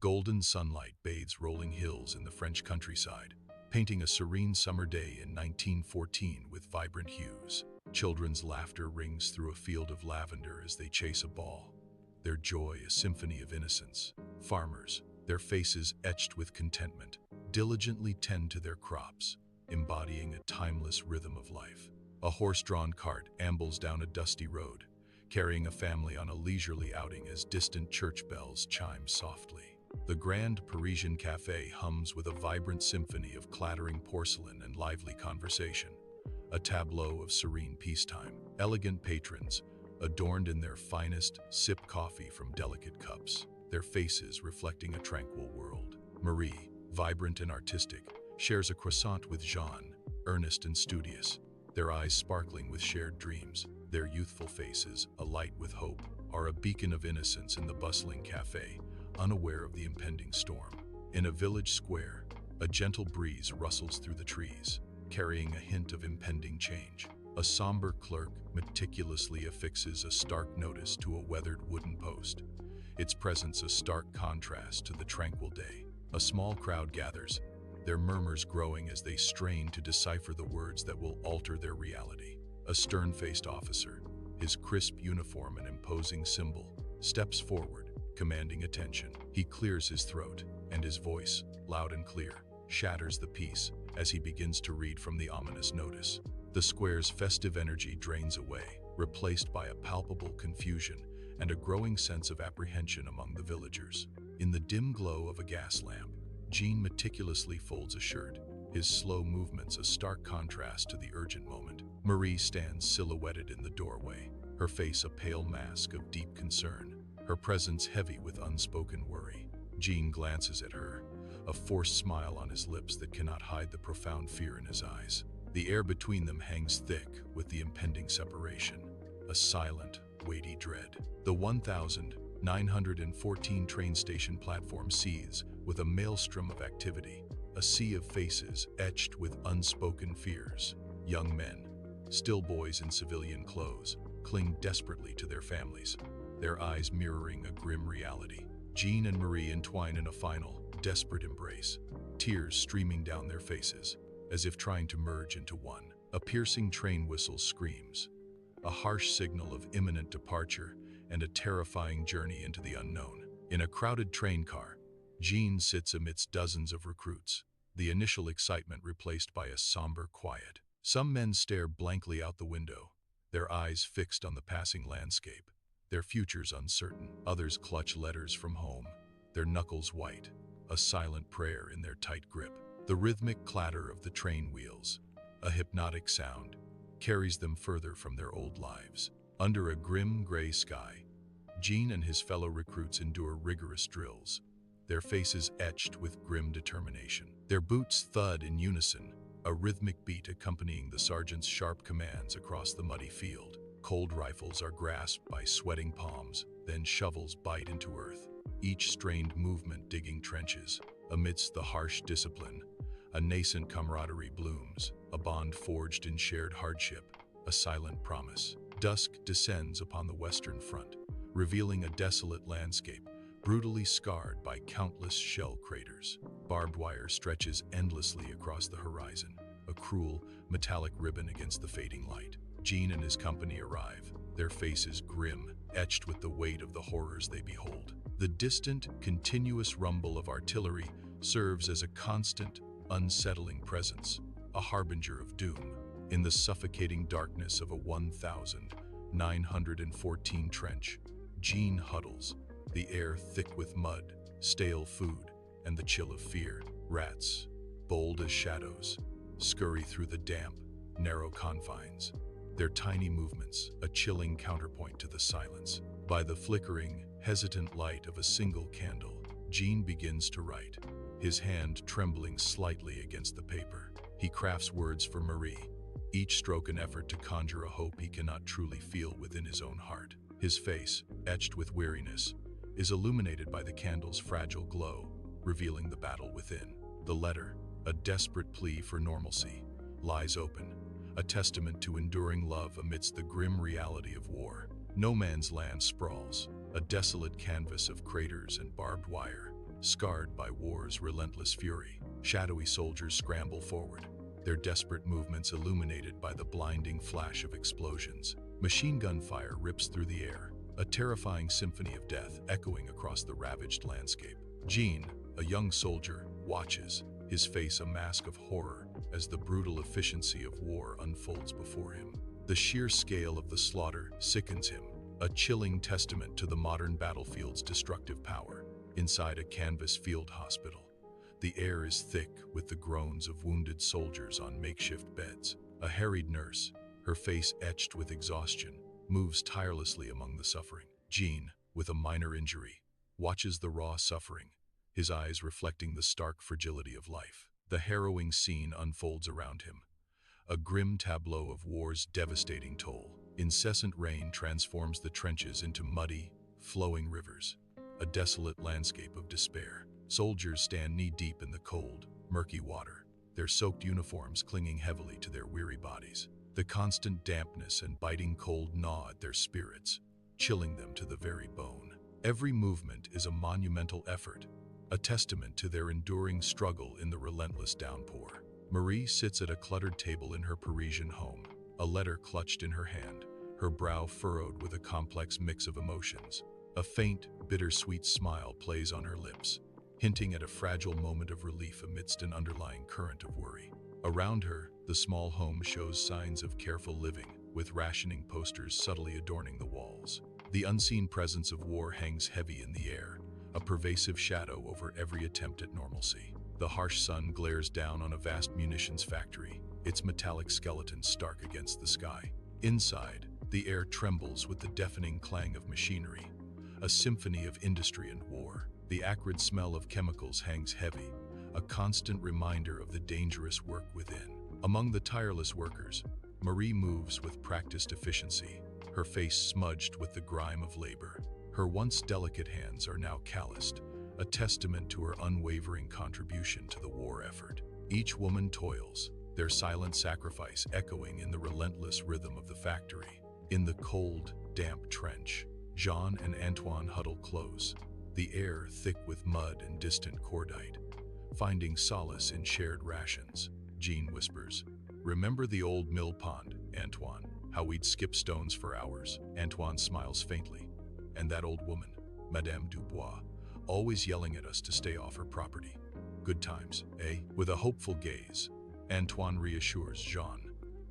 Golden sunlight bathes rolling hills in the French countryside, painting a serene summer day in 1914 with vibrant hues. Children's laughter rings through a field of lavender as they chase a ball, their joy a symphony of innocence. Farmers, their faces etched with contentment, diligently tend to their crops, embodying a timeless rhythm of life. A horse-drawn cart ambles down a dusty road, carrying a family on a leisurely outing as distant church bells chime softly. The grand Parisian café hums with a vibrant symphony of clattering porcelain and lively conversation, a tableau of serene peacetime. Elegant patrons, adorned in their finest, sip coffee from delicate cups, their faces reflecting a tranquil world. Marie, vibrant and artistic, shares a croissant with Jean, earnest and studious, their eyes sparkling with shared dreams. Their youthful faces, alight with hope, are a beacon of innocence in the bustling café, unaware of the impending storm. In a village square, a gentle breeze rustles through the trees, carrying a hint of impending change. A somber clerk meticulously affixes a stark notice to a weathered wooden post, its presence a stark contrast to the tranquil day. A small crowd gathers, their murmurs growing as they strain to decipher the words that will alter their reality. A stern-faced officer, his crisp uniform an imposing symbol, steps forward, commanding attention. He clears his throat, and his voice, loud and clear, shatters the peace as he begins to read from the ominous notice. The square's festive energy drains away, replaced by a palpable confusion and a growing sense of apprehension among the villagers. In the dim glow of a gas lamp, Jean meticulously folds a shirt, his slow movements a stark contrast to the urgent moment. Marie stands silhouetted in the doorway, her face a pale mask of deep concern, her presence heavy with unspoken worry. Jean glances at her, a forced smile on his lips that cannot hide the profound fear in his eyes. The air between them hangs thick with the impending separation, a silent, weighty dread. The 1914 train station platform seethes with a maelstrom of activity, a sea of faces etched with unspoken fears. Young men, still boys in civilian clothes, cling desperately to their families, their eyes mirroring a grim reality. Jean and Marie entwine in a final, desperate embrace, tears streaming down their faces, as if trying to merge into one. A piercing train whistle screams, a harsh signal of imminent departure and a terrifying journey into the unknown. In a crowded train car, Jean sits amidst dozens of recruits, the initial excitement replaced by a somber quiet. Some men stare blankly out the window, their eyes fixed on the passing landscape, their futures uncertain. Others clutch letters from home, their knuckles white, a silent prayer in their tight grip. The rhythmic clatter of the train wheels, a hypnotic sound, carries them further from their old lives. Under a grim gray sky, Jean and his fellow recruits endure rigorous drills, their faces etched with grim determination. Their boots thud in unison, a rhythmic beat accompanying the sergeant's sharp commands across the muddy field. Cold rifles are grasped by sweating palms, then shovels bite into earth, each strained movement digging trenches. Amidst the harsh discipline, a nascent camaraderie blooms, a bond forged in shared hardship, a silent promise. Dusk descends upon the Western Front, revealing a desolate landscape, brutally scarred by countless shell craters. Barbed wire stretches endlessly across the horizon, a cruel, metallic ribbon against the fading light. Jean and his company arrive, their faces grim, etched with the weight of the horrors they behold. The distant, continuous rumble of artillery serves as a constant, unsettling presence, a harbinger of doom. In the suffocating darkness of a 1914 trench, Jean huddles, the air thick with mud, stale food, and the chill of fear. Rats, bold as shadows, scurry through the damp, narrow confines, their tiny movements a chilling counterpoint to the silence. By the flickering, hesitant light of a single candle, Jean begins to write, his hand trembling slightly against the paper. He crafts words for Marie, each stroke an effort to conjure a hope he cannot truly feel within his own heart. His face, etched with weariness, is illuminated by the candle's fragile glow, revealing the battle within. The letter, a desperate plea for normalcy, lies open, a testament to enduring love amidst the grim reality of war. No man's land sprawls, a desolate canvas of craters and barbed wire, scarred by war's relentless fury. Shadowy soldiers scramble forward, their desperate movements illuminated by the blinding flash of explosions. Machine gun fire rips through the air, a terrifying symphony of death echoing across the ravaged landscape. Jean, a young soldier, watches, his face a mask of horror as the brutal efficiency of war unfolds before him. The sheer scale of the slaughter sickens him, a chilling testament to the modern battlefield's destructive power. Inside a canvas field hospital, the air is thick with the groans of wounded soldiers on makeshift beds. A harried nurse, her face etched with exhaustion, moves tirelessly among the suffering. Jean, with a minor injury, watches the raw suffering, his eyes reflecting the stark fragility of life. The harrowing scene unfolds around him, a grim tableau of war's devastating toll. Incessant rain transforms the trenches into muddy, flowing rivers, a desolate landscape of despair. Soldiers stand knee-deep in the cold, murky water, their soaked uniforms clinging heavily to their weary bodies. The constant dampness and biting cold gnaw at their spirits, chilling them to the very bone. Every movement is a monumental effort, a testament to their enduring struggle in the relentless downpour. Marie sits at a cluttered table in her Parisian home, a letter clutched in her hand, her brow furrowed with a complex mix of emotions. A faint, bittersweet smile plays on her lips, hinting at a fragile moment of relief amidst an underlying current of worry. Around her, the small home shows signs of careful living, with rationing posters subtly adorning the walls. The unseen presence of war hangs heavy in the air, a pervasive shadow over every attempt at normalcy. The harsh sun glares down on a vast munitions factory, its metallic skeleton stark against the sky. Inside, the air trembles with the deafening clang of machinery, a symphony of industry and war. The acrid smell of chemicals hangs heavy, a constant reminder of the dangerous work within. Among the tireless workers, Marie moves with practiced efficiency, her face smudged with the grime of labor. Her once delicate hands are now calloused, a testament to her unwavering contribution to the war effort. Each woman toils, their silent sacrifice echoing in the relentless rhythm of the factory. In the cold, damp trench, Jean and Antoine huddle close, the air thick with mud and distant cordite. Finding solace in shared rations, Jean whispers, "Remember the old mill pond, Antoine? How we'd skip stones for hours." Antoine smiles faintly. "And that old woman, Madame Dubois, always yelling at us to stay off her property. Good times, eh?" With a hopeful gaze, Antoine reassures Jean,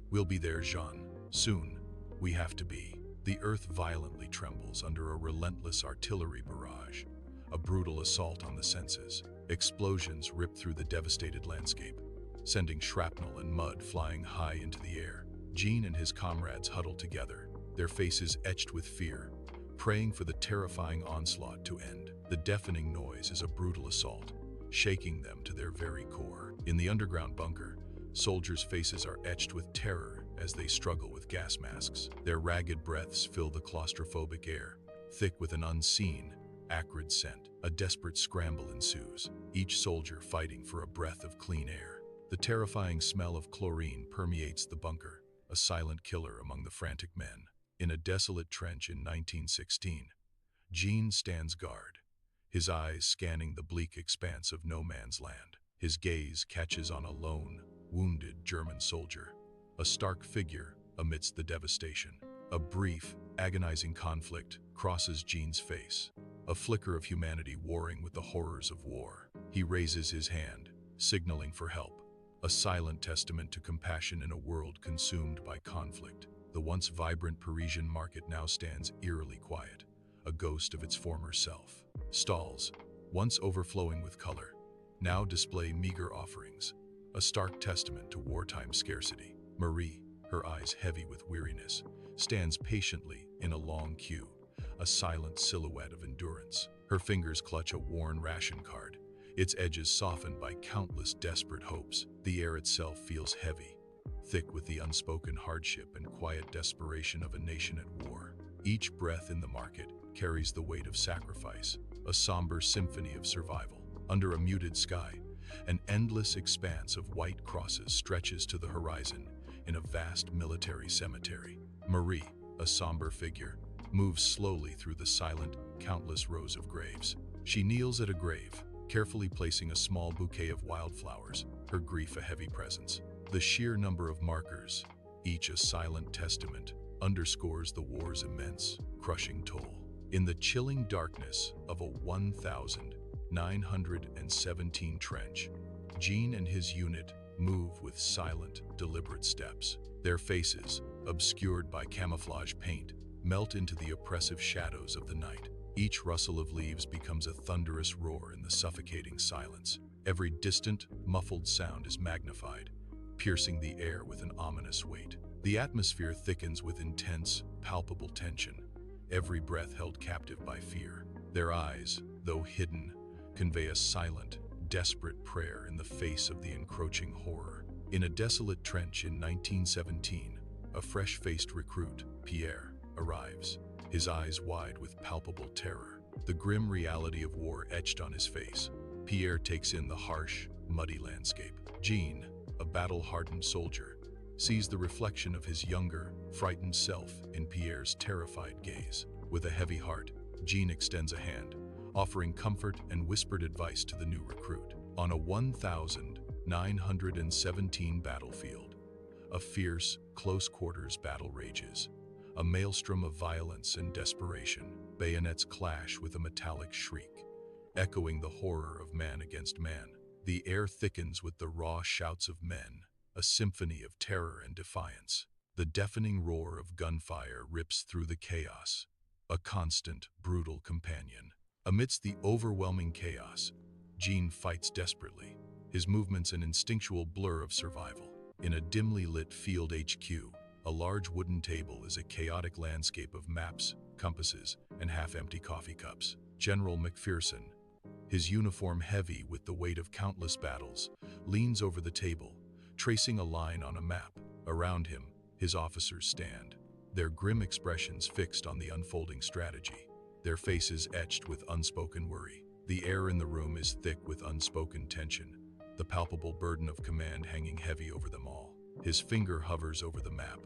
"We'll be there, Jean. Soon. We have to be." The earth violently trembles under a relentless artillery barrage, a brutal assault on the senses. Explosions rip through the devastated landscape, sending shrapnel and mud flying high into the air. Jean and his comrades huddle together, their faces etched with fear, praying for the terrifying onslaught to end. The deafening noise is a brutal assault, shaking them to their very core. In the underground bunker, soldiers' faces are etched with terror as they struggle with gas masks. Their ragged breaths fill the claustrophobic air, thick with an unseen, acrid scent. A desperate scramble ensues, each soldier fighting for a breath of clean air. The terrifying smell of chlorine permeates the bunker, a silent killer among the frantic men. In a desolate trench in 1916, Jean stands guard, his eyes scanning the bleak expanse of no man's land. His gaze catches on a lone, wounded German soldier, a stark figure amidst the devastation. A brief, agonizing conflict crosses Jean's face, a flicker of humanity warring with the horrors of war. He raises his hand, signaling for help, a silent testament to compassion in a world consumed by conflict. The once vibrant Parisian market now stands eerily quiet, a ghost of its former self. Stalls, once overflowing with color, now display meager offerings, a stark testament to wartime scarcity. Marie, her eyes heavy with weariness, stands patiently in a long queue, a silent silhouette of endurance. Her fingers clutch a worn ration card, its edges softened by countless desperate hopes. The air itself feels heavy, thick with the unspoken hardship and quiet desperation of a nation at war. Each breath in the market carries the weight of sacrifice, a somber symphony of survival. Under a muted sky, an endless expanse of white crosses stretches to the horizon in a vast military cemetery. Marie, a somber figure, moves slowly through the silent, countless rows of graves. She kneels at a grave, carefully placing a small bouquet of wildflowers, her grief a heavy presence. The sheer number of markers, each a silent testament, underscores the war's immense, crushing toll. In the chilling darkness of a 1,917 trench, Jean and his unit move with silent, deliberate steps. Their faces, obscured by camouflage paint, melt into the oppressive shadows of the night. Each rustle of leaves becomes a thunderous roar in the suffocating silence. Every distant, muffled sound is magnified, piercing the air with an ominous weight. The atmosphere thickens with intense, palpable tension, every breath held captive by fear. Their eyes, though hidden, convey a silent, desperate prayer in the face of the encroaching horror. In a desolate trench in 1917, a fresh-faced recruit, Pierre, arrives, his eyes wide with palpable terror, the grim reality of war etched on his face. Pierre takes in the harsh, muddy landscape. Jean, a battle-hardened soldier, sees the reflection of his younger, frightened self in Pierre's terrified gaze. With a heavy heart, Jean extends a hand, offering comfort and whispered advice to the new recruit. On a 1,917 battlefield, a fierce, close-quarters battle rages, a maelstrom of violence and desperation. Bayonets clash with a metallic shriek, echoing the horror of man against man. The air thickens with the raw shouts of men, a symphony of terror and defiance. The deafening roar of gunfire rips through the chaos, a constant, brutal companion. Amidst the overwhelming chaos, Jean fights desperately, his movements an instinctual blur of survival. In a dimly lit field HQ, a large wooden table is a chaotic landscape of maps, compasses, and half-empty coffee cups. General McPherson, his uniform heavy with the weight of countless battles, leans over the table, tracing a line on a map. Around him, his officers stand, their grim expressions fixed on the unfolding strategy, their faces etched with unspoken worry. The air in the room is thick with unspoken tension, the palpable burden of command hanging heavy over them all. His finger hovers over the map,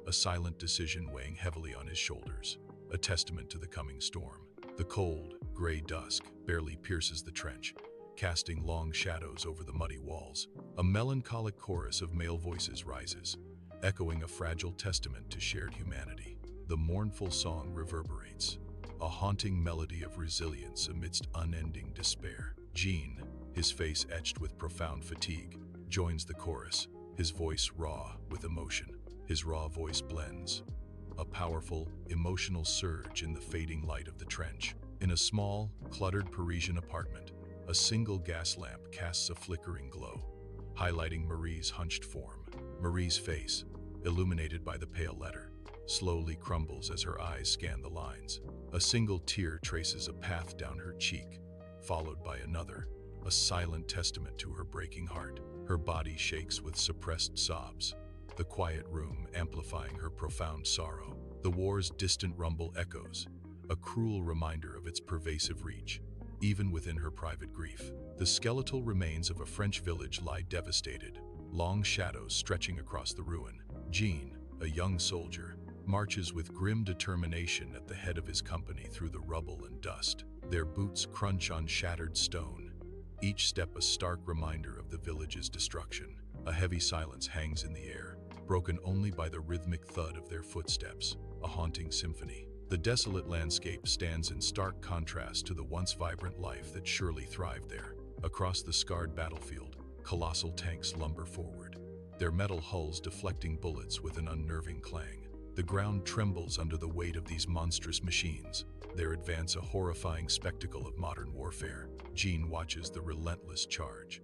a silent decision weighing heavily on his shoulders, a testament to the coming storm. The cold, gray dusk barely pierces the trench, casting long shadows over the muddy walls. A melancholic chorus of male voices rises, echoing a fragile testament to shared humanity. The mournful song reverberates, a haunting melody of resilience amidst unending despair. Jean, his face etched with profound fatigue, joins the chorus, his voice raw with emotion. His raw voice blends, a powerful, emotional surge in the fading light of the trench. In a small, cluttered Parisian apartment, a single gas lamp casts a flickering glow, highlighting Marie's hunched form. Marie's face, illuminated by the pale letter, slowly crumbles as her eyes scan the lines. A single tear traces a path down her cheek, followed by another, a silent testament to her breaking heart. Her body shakes with suppressed sobs, the quiet room amplifying her profound sorrow. The war's distant rumble echoes, a cruel reminder of its pervasive reach, even within her private grief. The skeletal remains of a French village lie devastated, long shadows stretching across the ruin. Jean, a young soldier, marches with grim determination at the head of his company through the rubble and dust. Their boots crunch on shattered stone, each step a stark reminder of the village's destruction. A heavy silence hangs in the air, broken only by the rhythmic thud of their footsteps, a haunting symphony. The desolate landscape stands in stark contrast to the once vibrant life that surely thrived there. Across the scarred battlefield, colossal tanks lumber forward, their metal hulls deflecting bullets with an unnerving clang. The ground trembles under the weight of these monstrous machines, their advance a horrifying spectacle of modern warfare. Jean watches the relentless charge,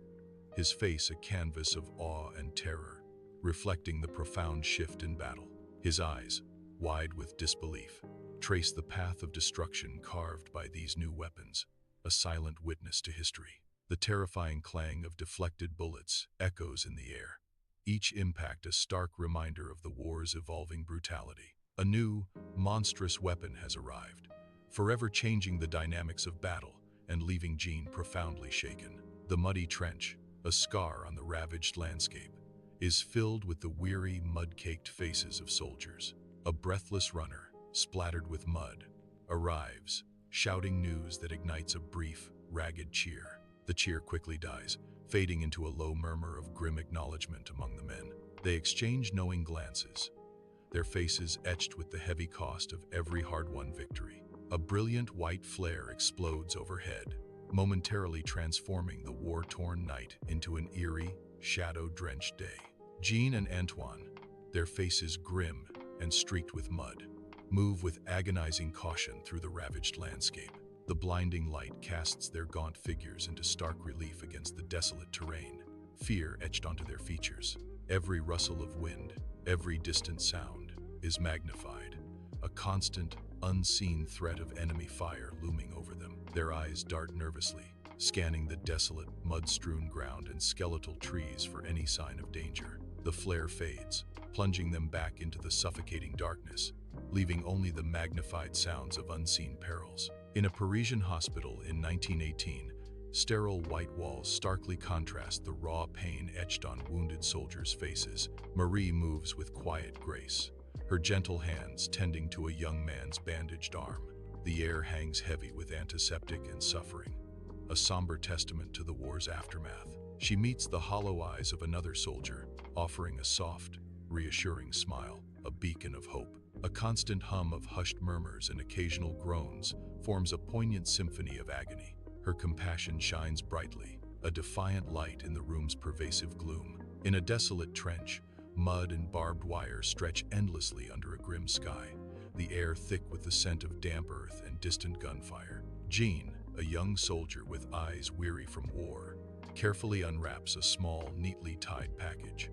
his face a canvas of awe and terror, reflecting the profound shift in battle. His eyes, wide with disbelief, trace the path of destruction carved by these new weapons, a silent witness to history. The terrifying clang of deflected bullets echoes in the air, each impact a stark reminder of the war's evolving brutality. A new, monstrous weapon has arrived, forever changing the dynamics of battle and leaving Jean profoundly shaken. The muddy trench, a scar on the ravaged landscape, is filled with the weary, mud-caked faces of soldiers. A breathless runner, splattered with mud, arrives, shouting news that ignites a brief, ragged cheer. The cheer quickly dies, fading into a low murmur of grim acknowledgement among the men. They exchange knowing glances, their faces etched with the heavy cost of every hard-won victory. A brilliant white flare explodes overhead, momentarily transforming the war-torn night into an eerie, shadow-drenched day. Jean and Antoine, their faces grim and streaked with mud, move with agonizing caution through the ravaged landscape. The blinding light casts their gaunt figures into stark relief against the desolate terrain, fear etched onto their features. Every rustle of wind, every distant sound, is magnified, a constant, unseen threat of enemy fire looming over them. Their eyes dart nervously, scanning the desolate, mud-strewn ground and skeletal trees for any sign of danger. The flare fades, plunging them back into the suffocating darkness, leaving only the magnified sounds of unseen perils. In a Parisian hospital in 1918, sterile white walls starkly contrast the raw pain etched on wounded soldiers' faces. Marie moves with quiet grace, her gentle hands tending to a young man's bandaged arm. The air hangs heavy with antiseptic and suffering, a somber testament to the war's aftermath. She meets the hollow eyes of another soldier, offering a soft, reassuring smile, a beacon of hope. A constant hum of hushed murmurs and occasional groans forms a poignant symphony of agony. Her compassion shines brightly, a defiant light in the room's pervasive gloom. In a desolate trench, mud and barbed wire stretch endlessly under a grim sky, the air thick with the scent of damp earth and distant gunfire. Jean, a young soldier with eyes weary from war, carefully unwraps a small, neatly tied package,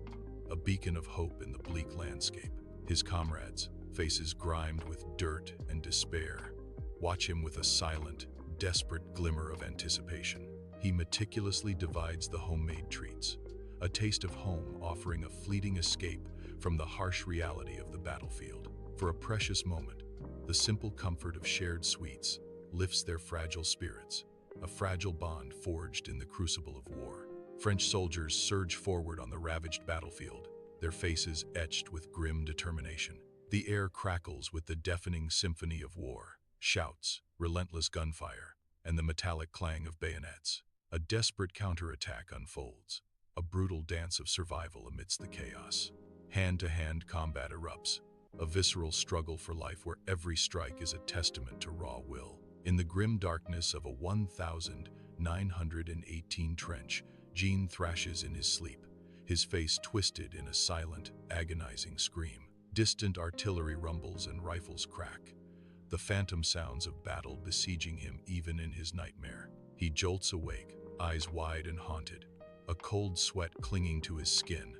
a beacon of hope in the bleak landscape. His comrades, faces grimed with dirt and despair, watch him with a silent, desperate glimmer of anticipation. He meticulously divides the homemade treats, a taste of home offering a fleeting escape from the harsh reality of the battlefield. For a precious moment, the simple comfort of shared sweets lifts their fragile spirits, a fragile bond forged in the crucible of war. French soldiers surge forward on the ravaged battlefield, their faces etched with grim determination. The air crackles with the deafening symphony of war, shouts, relentless gunfire, and the metallic clang of bayonets. A desperate counterattack unfolds, a brutal dance of survival amidst the chaos. Hand-to-hand combat erupts, a visceral struggle for life where every strike is a testament to raw will. In the grim darkness of a 1,918 trench, Jean thrashes in his sleep, his face twisted in a silent, agonizing scream. Distant artillery rumbles and rifles crack, the phantom sounds of battle besieging him even in his nightmare. He jolts awake, eyes wide and haunted, a cold sweat clinging to his skin,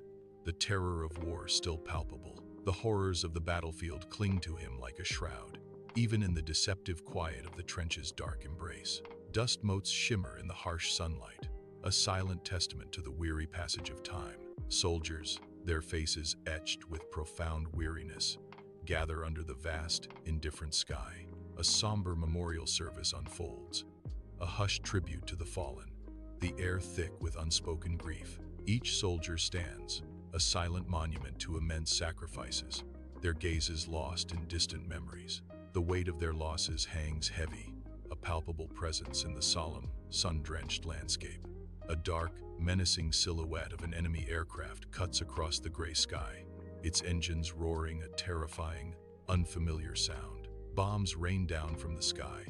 the terror of war still palpable. The horrors of the battlefield cling to him like a shroud, even in the deceptive quiet of the trench's dark embrace. Dust motes shimmer in the harsh sunlight, a silent testament to the weary passage of time. Soldiers, their faces etched with profound weariness, gather under the vast, indifferent sky. A somber memorial service unfolds, a hushed tribute to the fallen, the air thick with unspoken grief. Each soldier stands, a silent monument to immense sacrifices, their gazes lost in distant memories. The weight of their losses hangs heavy, a palpable presence in the solemn, sun-drenched landscape. A dark, menacing silhouette of an enemy aircraft cuts across the gray sky, its engines roaring a terrifying, unfamiliar sound. Bombs rain down from the sky,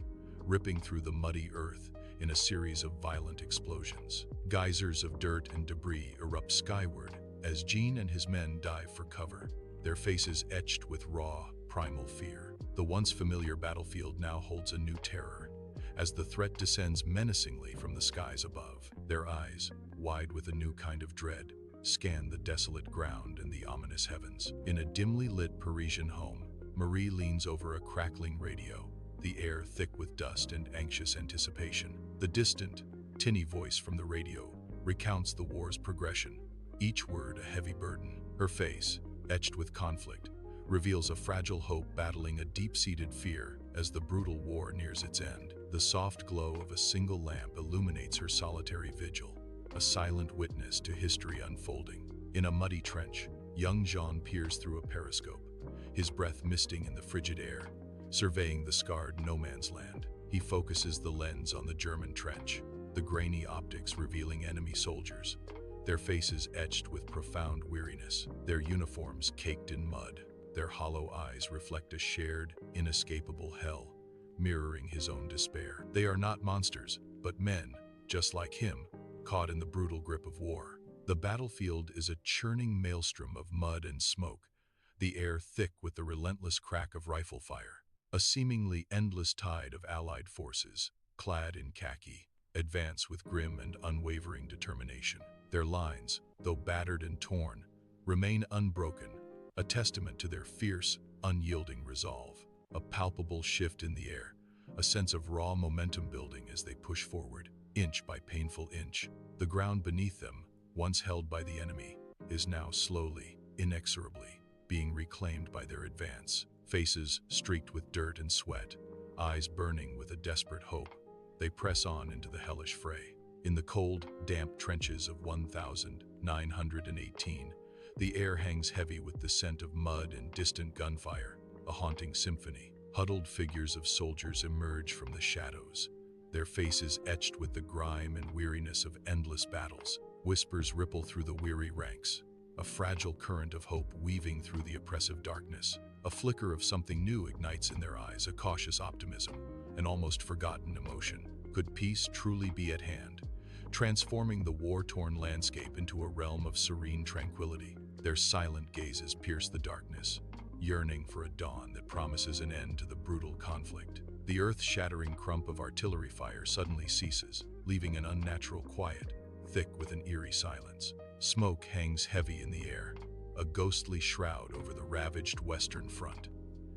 ripping through the muddy earth in a series of violent explosions. Geysers of dirt and debris erupt skyward as Jean and his men dive for cover, their faces etched with raw, primal fear. The once familiar battlefield now holds a new terror, as the threat descends menacingly from the skies above. Their eyes, wide with a new kind of dread, scan the desolate ground and the ominous heavens. In a dimly lit Parisian home, Marie leans over a crackling radio, the air thick with dust and anxious anticipation. The distant, tinny voice from the radio recounts the war's progression, each word a heavy burden. Her face, etched with conflict, reveals a fragile hope battling a deep-seated fear as the brutal war nears its end. The soft glow of a single lamp illuminates her solitary vigil, a silent witness to history unfolding. In a muddy trench, young Jean peers through a periscope, his breath misting in the frigid air, surveying the scarred no-man's land. He focuses the lens on the German trench, the grainy optics revealing enemy soldiers, their faces etched with profound weariness, their uniforms caked in mud. Their hollow eyes reflect a shared, inescapable hell, mirroring his own despair. They are not monsters, but men, just like him, caught in the brutal grip of war. The battlefield is a churning maelstrom of mud and smoke, the air thick with the relentless crack of rifle fire. A seemingly endless tide of Allied forces, clad in khaki, advance with grim and unwavering determination. Their lines, though battered and torn, remain unbroken, a testament to their fierce, unyielding resolve. A palpable shift in the air, a sense of raw momentum building as they push forward, inch by painful inch. The ground beneath them, once held by the enemy, is now slowly, inexorably, being reclaimed by their advance. Faces streaked with dirt and sweat, eyes burning with a desperate hope, they press on into the hellish fray. In the cold, damp trenches of 1918, the air hangs heavy with the scent of mud and distant gunfire, a haunting symphony. Huddled figures of soldiers emerge from the shadows, their faces etched with the grime and weariness of endless battles. Whispers ripple through the weary ranks, a fragile current of hope weaving through the oppressive darkness. A flicker of something new ignites in their eyes, a cautious optimism, an almost forgotten emotion. Could peace truly be at hand, transforming the war-torn landscape into a realm of serene tranquility? Their silent gazes pierce the darkness, yearning for a dawn that promises an end to the brutal conflict. The earth-shattering crump of artillery fire suddenly ceases, leaving an unnatural quiet, thick with an eerie silence. Smoke hangs heavy in the air, a ghostly shroud over the ravaged Western Front.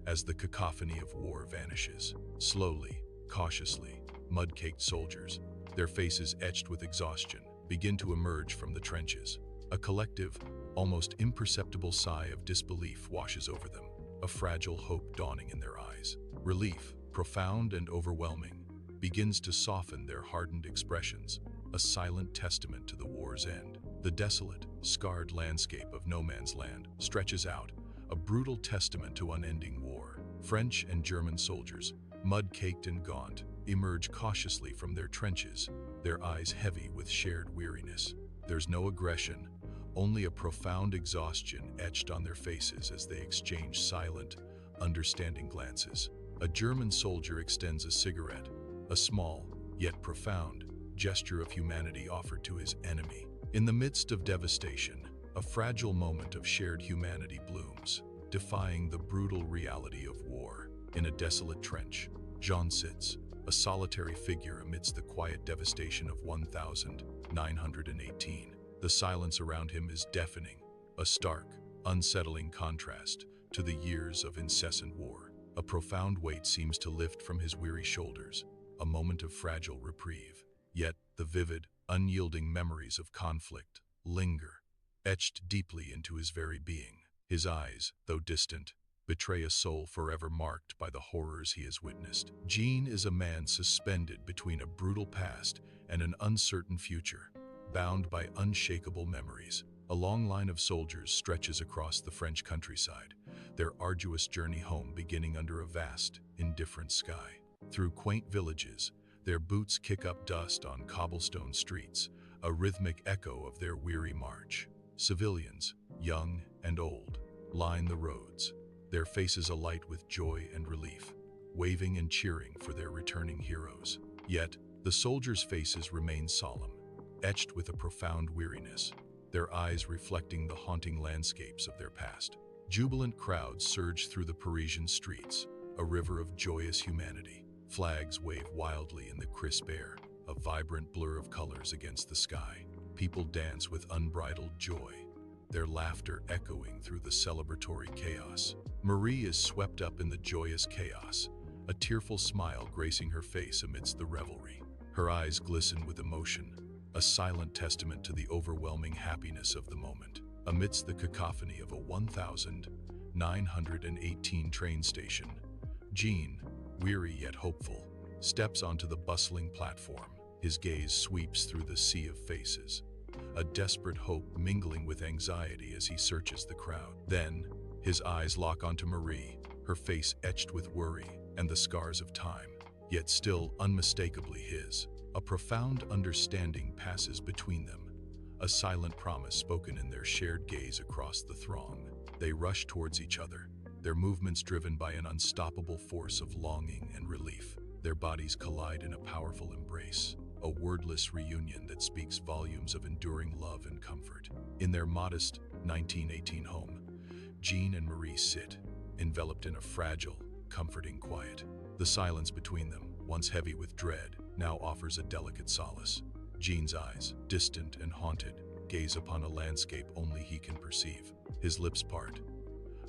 As the cacophony of war vanishes, slowly, cautiously, mud-caked soldiers, their faces etched with exhaustion, begin to emerge from the trenches. A collective, almost imperceptible sigh of disbelief washes over them, a fragile hope dawning in their eyes. Relief, profound and overwhelming, begins to soften their hardened expressions, a silent testament to the war's end. The desolate, scarred landscape of no man's land stretches out, a brutal testament to unending war. French and German soldiers, mud-caked and gaunt, emerge cautiously from their trenches, their eyes heavy with shared weariness. There's no aggression, only a profound exhaustion etched on their faces as they exchange silent, understanding glances. A German soldier extends a cigarette, a small, yet profound, gesture of humanity offered to his enemy. In the midst of devastation, a fragile moment of shared humanity blooms, defying the brutal reality of war. In a desolate trench, Jean sits, a solitary figure amidst the quiet devastation of 1918. The silence around him is deafening, a stark, unsettling contrast to the years of incessant war. A profound weight seems to lift from his weary shoulders, a moment of fragile reprieve. Yet the vivid, unyielding memories of conflict linger, etched deeply into his very being. His eyes, though distant, betray a soul forever marked by the horrors he has witnessed. Jean is a man suspended between a brutal past and an uncertain future, bound by unshakable memories. A long line of soldiers stretches across the French countryside, their arduous journey home beginning under a vast, indifferent sky. Through quaint villages, their boots kick up dust on cobblestone streets, a rhythmic echo of their weary march. Civilians, young and old, line the roads, their faces alight with joy and relief, waving and cheering for their returning heroes. Yet, the soldiers' faces remain solemn, etched with a profound weariness, their eyes reflecting the haunting landscapes of their past. Jubilant crowds surge through the Parisian streets, a river of joyous humanity. Flags wave wildly in the crisp air, a vibrant blur of colors against the sky. People dance with unbridled joy, their laughter echoing through the celebratory chaos. Marie is swept up in the joyous chaos, a tearful smile gracing her face amidst the revelry. Her eyes glisten with emotion, a silent testament to the overwhelming happiness of the moment. Amidst the cacophony of a 1918 train station, Jean, weary yet hopeful, steps onto the bustling platform. His gaze sweeps through the sea of faces, a desperate hope mingling with anxiety as he searches the crowd. Then, his eyes lock onto Marie, her face etched with worry and the scars of time, yet still unmistakably his. A profound understanding passes between them, a silent promise spoken in their shared gaze across the throng. They rush towards each other, their movements driven by an unstoppable force of longing and relief. Their bodies collide in a powerful embrace, a wordless reunion that speaks volumes of enduring love and comfort. In their modest 1918 home, Jean and Marie sit, enveloped in a fragile, comforting quiet. The silence between them, once heavy with dread, now offers a delicate solace. Jean's eyes, distant and haunted, gaze upon a landscape only he can perceive. His lips part,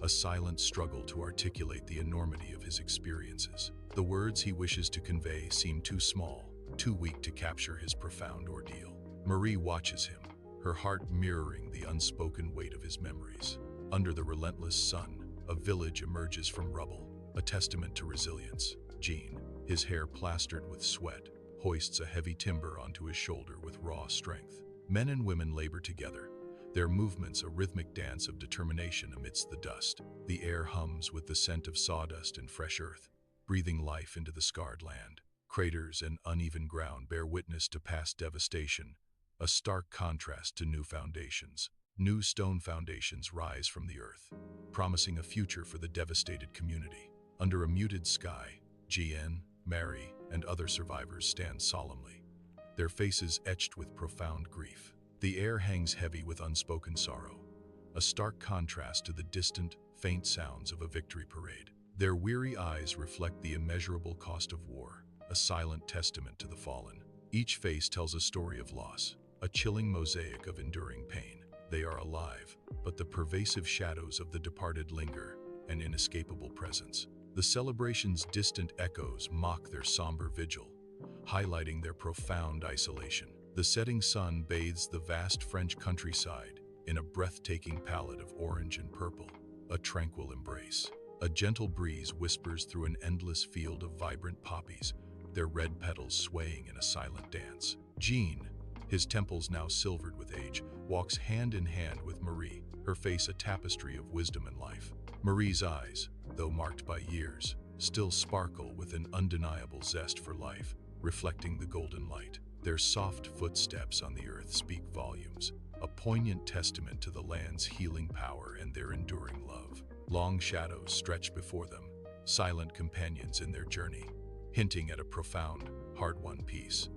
a silent struggle to articulate the enormity of his experiences. The words he wishes to convey seem too small, too weak to capture his profound ordeal. Marie watches him, her heart mirroring the unspoken weight of his memories. Under the relentless sun, a village emerges from rubble, a testament to resilience. Jean, his hair plastered with sweat, hoists a heavy timber onto his shoulder with raw strength. Men and women labor together, their movements a rhythmic dance of determination amidst the dust. The air hums with the scent of sawdust and fresh earth, breathing life into the scarred land. Craters and uneven ground bear witness to past devastation, a stark contrast to new foundations. New stone foundations rise from the earth, promising a future for the devastated community. Under a muted sky, Jean, Mary, and other survivors stand solemnly, their faces etched with profound grief. The air hangs heavy with unspoken sorrow, a stark contrast to the distant, faint sounds of a victory parade. Their weary eyes reflect the immeasurable cost of war, a silent testament to the fallen. Each face tells a story of loss, a chilling mosaic of enduring pain. They are alive, but the pervasive shadows of the departed linger, an inescapable presence. The celebration's distant echoes mock their somber vigil, highlighting their profound isolation. The setting sun bathes the vast French countryside in a breathtaking palette of orange and purple, a tranquil embrace. A gentle breeze whispers through an endless field of vibrant poppies, their red petals swaying in a silent dance. Jean, his temples now silvered with age, walks hand in hand with Marie, her face a tapestry of wisdom and life. Marie's eyes, though marked by years, still sparkle with an undeniable zest for life, reflecting the golden light. Their soft footsteps on the earth speak volumes, a poignant testament to the land's healing power and their enduring love. Long shadows stretch before them, silent companions in their journey, hinting at a profound, hard-won peace.